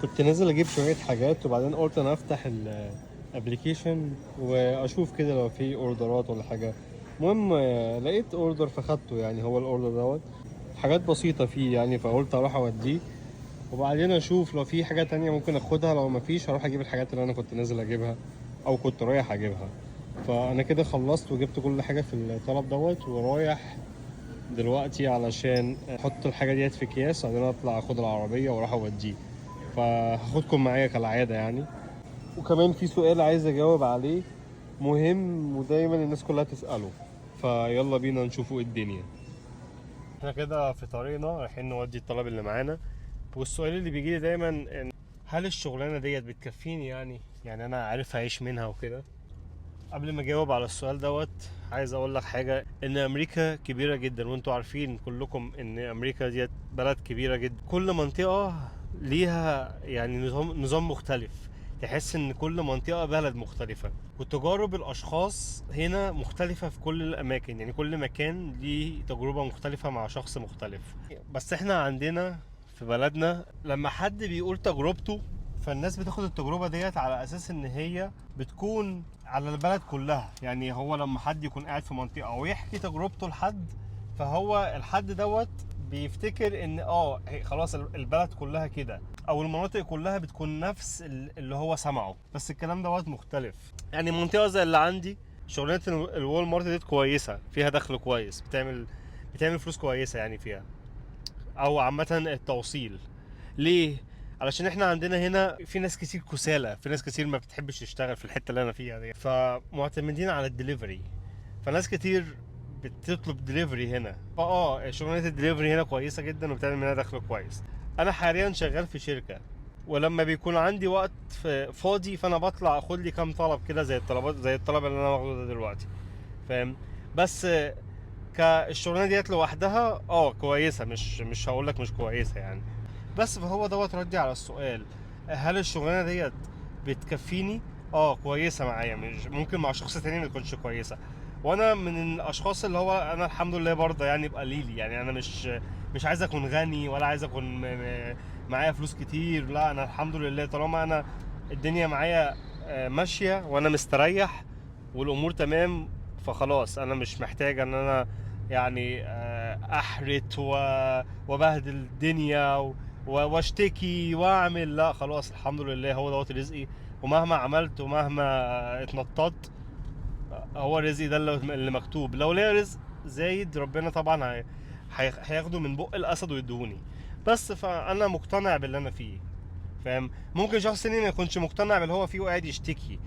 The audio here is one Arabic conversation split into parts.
كنت نازل اجيب شويه حاجات وبعدين قلت انا افتح الابليكيشن واشوف كده لو في اوردرات ولا حاجه. المهم لقيت اوردر فخدته، يعني هو الاوردر دوت حاجات بسيطه فيه يعني، فقلت اروح اوديه وبعدين اشوف لو في حاجه تانية ممكن اخدها، لو مفيش هروح اجيب الحاجات اللي انا كنت نازل اجيبها او كنت رايح اجيبها. فانا كده خلصت وجبت كل حاجه في الطلب دوت ورايح دلوقتي علشان احط الحاجه ديت في اكياس بعدين اطلع اخد العربيه واروح اوديه. فهاخدكم معايا كالعاده يعني. وكمان في سؤال عايز اجاوب عليه مهم ودايما الناس كلها تسأله، فيلا بينا نشوفوا ايه الدنيا. احنا كده في طريقنا رايحين نودي الطلب اللي معانا، والسؤال اللي بيجيلي دايما ان هل الشغلانه ديت بتكفيني، يعني انا عارف اعيش منها وكده. قبل ما اجاوب على السؤال دوت عايز اقول لك حاجه، ان امريكا كبيره جدا وانتوا عارفين كلكم ان امريكا ديت بلد كبيره جدا. كل منطقه ليها يعني نظام مختلف، تحس ان كل منطقه بلد مختلفه، وتجارب الاشخاص هنا مختلفه في كل الاماكن. يعني كل مكان ليه تجربه مختلفه مع شخص مختلف. بس احنا عندنا في بلدنا لما حد بيقول تجربته، فالناس بتاخد التجربة ديت على أساس إن هي بتكون على البلد كلها. يعني هو لما حد يكون قاعد في منطقة ويحكي تجربته لحد، فهو الحد دوت بيفتكر إن خلاص البلد كلها كده أو المناطق كلها بتكون نفس اللي هو سمعه. بس الكلام دوت مختلف. يعني منطقة زي اللي عندي، شغلانة الوول مارت ديت كويسة، فيها دخل كويس، بتعمل فلوس كويسة يعني فيها، او عامه التوصيل. ليه؟ علشان احنا عندنا هنا في ناس كتير كسالى، في ناس كتير ما بتحبش تشتغل في الحته اللي انا فيها دي، فمعتمدين على الدليفري. فناس كتير بتطلب دليفري هنا، شغلانه الدليفري هنا كويسه جدا وبتعمل منها دخل كويس. انا حاليا شغال في شركه، ولما بيكون عندي وقت فاضي فانا بطلع اخد لي كام طلب كده، زي الطلب اللي انا واخده ده دلوقتي، فاهم؟ بس كالشغلانه ديت لوحدها كويسه، مش هقول لك مش كويسه يعني. بس فهو دوت ردي على السؤال، هل الشغلانه ديت بتكفيني؟ كويسه معايا، مش ممكن مع شخص تاني ما تكونش كويسه. وانا من الاشخاص اللي هو انا الحمد لله برضه يعني بقليلي، يعني انا مش عايز اكون غني ولا عايز اكون معايا فلوس كتير. لا، انا الحمد لله طالما انا الدنيا معايا ماشيه وانا مستريح والامور تمام، فخلاص انا مش محتاج ان انا يعني احرت وبهدل الدنيا واشتكي واعمل. لا خلاص الحمد لله هو دوت رزقي، ومهما عملت ومهما اتنططت هو رزقي ده اللي مكتوب. لو ليا رزق زايد ربنا طبعا هياخده من بق الاسد ويدهوني. بس فانا مقتنع باللي انا فيه، فاهم؟ ممكن شخص تاني ما يكونش مقتنع باللي هو فيه وقاعد يشتكي،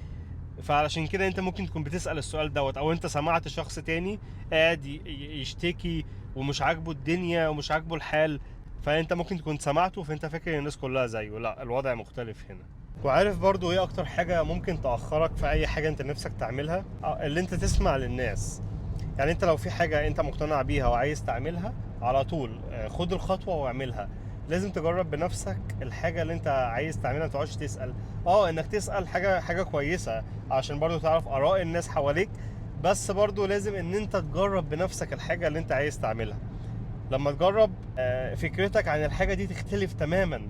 فعلشان كده انت ممكن تكون بتسأل السؤال دوت، او انت سمعت شخص تاني قاعد يشتكي ومش عاجبه الدنيا ومش عاجبه الحال، فانت ممكن تكون سمعته فانت فاكر ان الناس كلها زيه. لا، الوضع مختلف هنا. وعارف برضو ايه اكتر حاجة ممكن تأخرك في اي حاجة انت نفسك تعملها؟ اللي انت تسمع للناس. يعني انت لو في حاجة انت مقتنع بيها وعايز تعملها، على طول خد الخطوة واعملها. لازم تجرب بنفسك الحاجة اللي انت عايز تعملها، متقعدش تسأل. انك تسأل حاجة كويسة عشان برضو تعرف اراء الناس حواليك، بس برضو لازم ان انت تجرب بنفسك الحاجة اللي انت عايز تعملها. لما تجرب فكرتك عن الحاجة دي تختلف تماما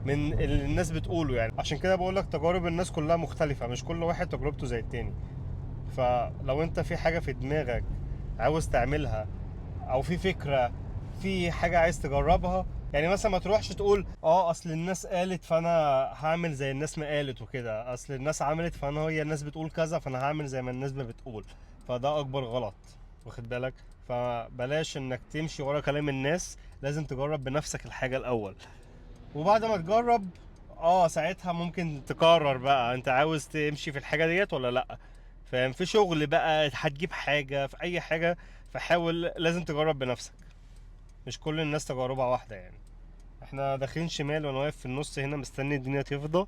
من اللي الناس بتقوله. يعني عشان كده بقولك تجارب الناس كلها مختلفة، مش كل واحد تجربته زي التاني. فلو انت في حاجة في دماغك عاوز تعملها، او في فكرة، في حاجة عايز تجربها، يعني مثلا ما تروحش تقول اصل الناس قالت فانا هعمل زي الناس ما قالت وكده، اصل الناس عملت فانا هي الناس بتقول كذا فانا هعمل زي ما الناس ما بتقول. فده اكبر غلط، واخد بالك؟ فبلاش انك تمشي ورا كلام الناس، لازم تجرب بنفسك الحاجة الاول. وبعد ما تجرب ساعتها ممكن تقرر بقى انت عاوز تمشي في الحاجة ديت ولا لا، فاهم؟ في شغل بقى هتجيب حاجة في اي حاجة، فحاول لازم تجرب بنفسك، مش كل الناس تجاربها واحدة يعني. احنا داخلين شمال وانا واقف في النص هنا مستني الدنيا تفضى.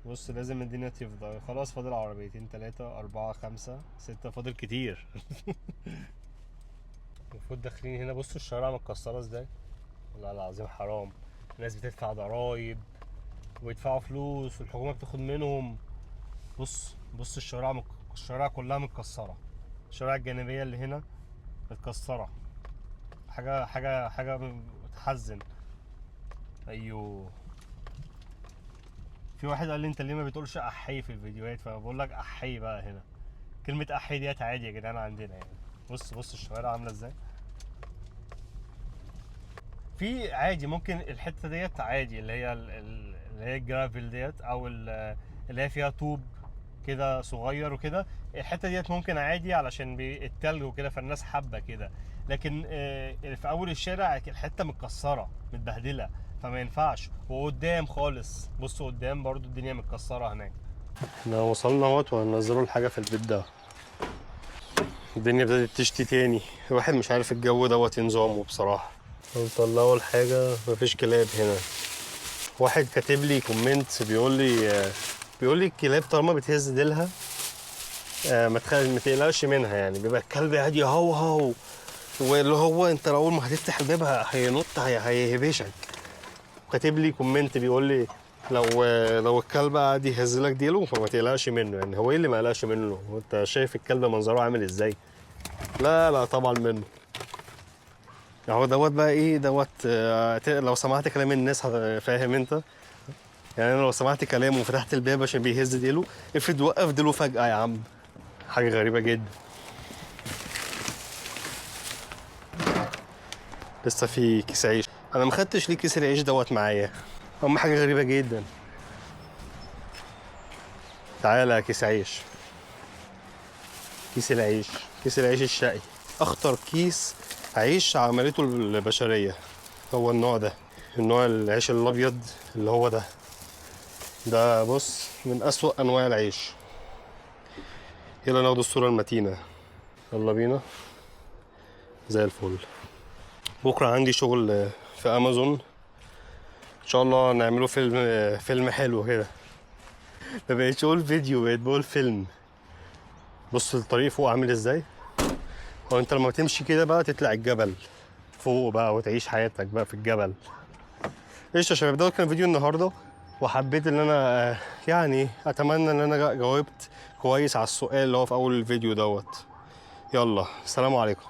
بص لازم الدنيا تفضى، خلاص فاضل عربيتين تلاتة أربعة خمسة ستة، فاضل كتير. المفروض داخلين هنا. بصوا الشوارع متكسرة ازاي، والله العظيم حرام. الناس بتدفع ضرايب ويدفعوا فلوس والحكومة بتاخد منهم. بص الشوارع كلها متكسرة، الشوارع الجانبية اللي هنا متكسرة. حاجة تحزن. ايوه. في واحد قال لي انت ليه ما بتقولش احي في الفيديوهات، فبقول لك احي بقى هنا. كلمه احي ديت عادي يا جدعان عندنا يعني. بص الشوارع عامله ازاي. في عادي ممكن الحته ديت عادي اللي هي اللي هي الجرافيل ديت او اللي هي فيها طوب كده صغير وكده، الحته ديت ممكن عادي علشان التلج وكده فالناس حابه كده. لكن في اول الشارع الحته متكسره متبهدله فما ينفعش. وقدام خالص بصوا قدام برضو الدنيا متكسره هناك. احنا وصلنا اهوت وهننزلوا الحاجه في البيت ده. الدنيا بدأت تشتي تاني، الواحد مش عارف الجو دوت نظامه بصراحه. نطلعوا الحاجه مفيش كلاب هنا. واحد كاتب لي كومنت بيقول لي الكلاب طالما بتهز ديلها ما تقلقش منها، يعني بيبقى الكلب قاعد يهوهو واللي هو انت اول ما هتفتح الباب هينط هيهبشك. كاتب لي كومنت بيقول لي لو الكلب قاعد يهز لك ديله فما تقلقش منه. يعني هو ايه اللي ما قلقش منه؟ وانت شايف الكلب منظره عامل ازاي؟ لا طبعا منه. هو دوت بقى ايه دوت لو سمعت كلام الناس فاهم انت؟ يعني انا لو سمعت كلامه وفتحت الباب عشان بيهز ديله، افرض وقف ديله فجأة يا عم، حاجة غريبة جدا. لسه في كيس عيش، انا ما خدتش ليه كيس العيش دوت معايا. حاجة غريبة جدا. تعالى يا كيس عيش. كيس العيش الشقي، اخطر كيس عيش عملته البشرية هو النوع ده، النوع العيش الابيض اللي هو ده بص من اسوأ انواع العيش. يلا ناخد الصورة المتينة، يلا بينا. زي الفل. بكرة عندي شغل في امازون ان شاء الله نعمله فيلم حلو كده. ما بقيتش اقول فيديو، بقيت بقول فيلم. بص الطريق فوق عامل ازاي. هو انت لما تمشي كده بقى تطلع الجبل فوق بقى وتعيش حياتك بقى في الجبل. ايش يا شباب، ده كان فيديو النهارده، وحبيت ان انا يعني اتمنى ان انا جاوبت كويس على السؤال اللي هو في اول الفيديو دوت. يلا سلام عليكم.